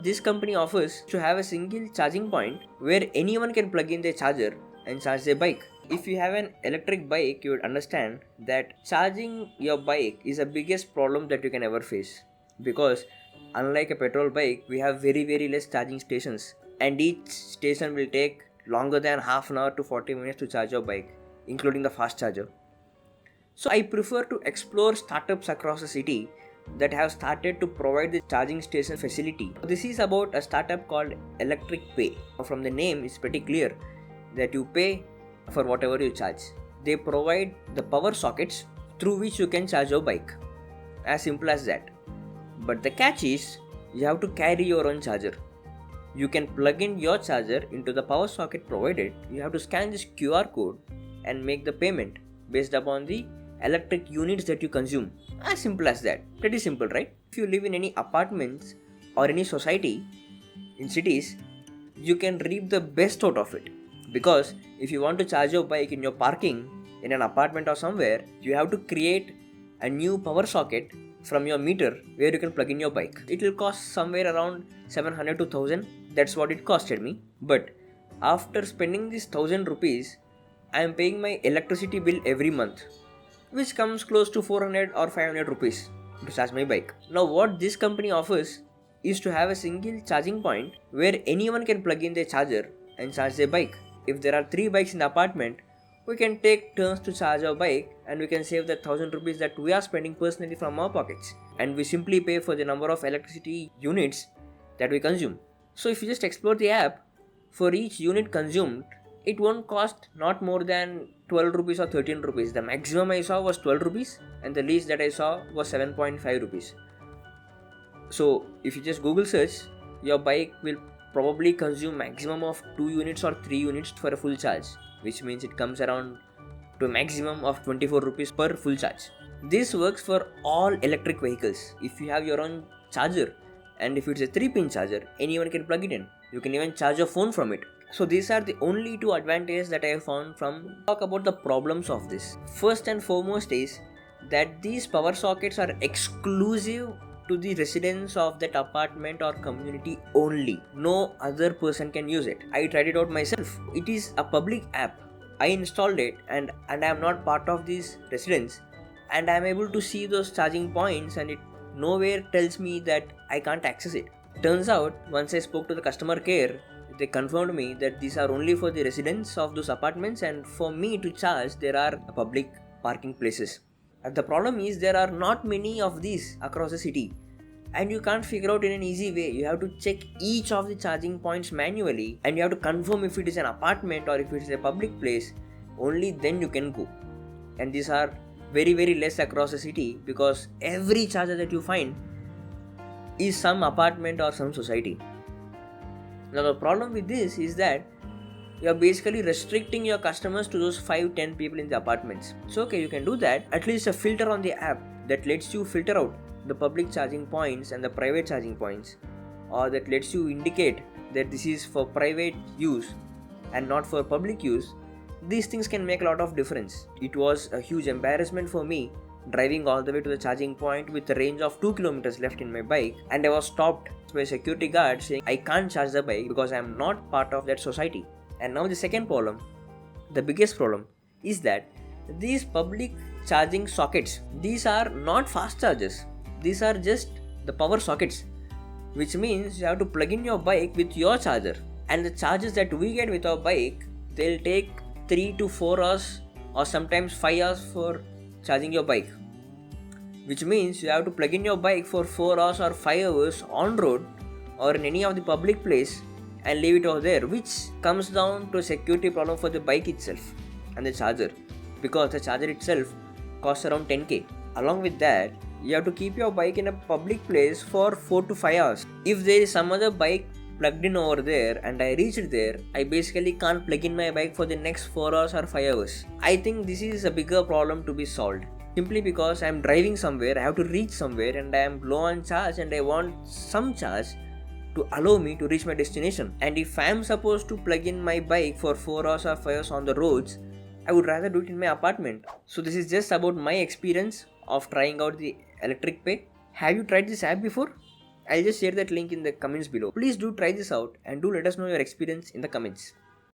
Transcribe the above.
This company offers to have a single charging point where anyone can plug in their charger and charge their bike. If you have an electric bike, you would understand that charging your bike is the biggest problem that you can ever face, because unlike a petrol bike, we have very less charging stations, and each station will take longer than half an hour to 40 minutes to charge your bike, including the fast charger. So I prefer to explore startups across the city that have started to provide the charging station facility. This is about a startup called ElectricPe. From the name, it's pretty clear that you pay for whatever you charge. They provide the power sockets through which you can charge your bike. As simple as that. But the catch is, you have to carry your own charger. You can plug in your charger into the power socket provided. You have to scan this QR code and make the payment based upon the electric units that you consume. As simple as that. Pretty simple, right? If you live in any apartments or any society in cities, you can reap the best out of it. Because if you want to charge your bike in your parking in an apartment or somewhere, you have to create a new power socket from your meter where you can plug in your bike. It will cost somewhere around 700 to 1000. That's what it costed me. But after spending this 1000 rupees, I am paying my electricity bill every month, which comes close to 400 or 500 rupees to charge my bike. Now what this company offers is to have a single charging point where anyone can plug in their charger and charge their bike. If there are 3 bikes in the apartment, we can take turns to charge our bike and we can save the 1000 rupees that we are spending personally from our pockets. And we simply pay for the number of electricity units that we consume. So if you just explore the app, for each unit consumed, it won't cost not more than 12 rupees or 13 rupees. The maximum I saw was 12 rupees and the least that I saw was 7.5 rupees. So if you just Google search, your bike will probably consume maximum of 2 units or 3 units for a full charge, which means it comes around to a maximum of 24 rupees per full charge. This works for all electric vehicles. If you have your own charger and if it's a 3-pin charger, anyone can plug it in. You can even charge your phone from it. So these are the only 2 advantages that I have found from. Talk about the problems of this. First and foremost is that these power sockets are exclusive to the residents of that apartment or community only. No other person can use it. I tried it out myself. It is a public app. I installed it and I am not part of these residents, and I am able to see those charging points, and it nowhere tells me that I can't access it. Turns out, once I spoke to the customer care, they confirmed me that these are only for the residents of those apartments, and for me to charge there are public parking places. And the problem is there are not many of these across the city, and you can't figure out in an easy way. You have to check each of the charging points manually, and you have to confirm if it is an apartment or if it is a public place. Only then you can go. And these are very less across the city, because every charger that you find is some apartment or some society. Now the problem with this is that you are basically restricting your customers to those 5-10 people in the apartments. So okay, you can do that. At least a filter on the app that lets you filter out the public charging points and the private charging points, or that lets you indicate that this is for private use and not for public use. These things can make a lot of difference. It was a huge embarrassment for me driving all the way to the charging point with a range of 2 kilometers left in my bike, and I was stopped by a security guard saying I can't charge the bike because I am not part of that society. And now the second problem, the biggest problem, is that these public charging sockets, these are not fast chargers. These are just the power sockets, which means you have to plug in your bike with your charger. And the charges that we get with our bike, they'll take 3 to 4 hours or sometimes 5 hours for charging your bike, which means you have to plug in your bike for 4 hours or 5 hours on road or in any of the public place and leave it over there, which comes down to a security problem for the bike itself and the charger, because the charger itself costs around 10k. Along with that, you have to keep your bike in a public place for 4 to 5 hours. If there is some other bike plugged in over there and I reached there, I basically can't plug in my bike for the next 4 hours or 5 hours. I think this is a bigger problem to be solved. Simply because I am driving somewhere, I have to reach somewhere and I am low on charge and I want some charge to allow me to reach my destination. And if I am supposed to plug in my bike for 4 hours or 5 hours on the roads, I would rather do it in my apartment. So this is just about my experience of trying out the ElectricPe. Have you tried this app before? I'll just share that link in the comments below. Please do try this out and do let us know your experience in the comments.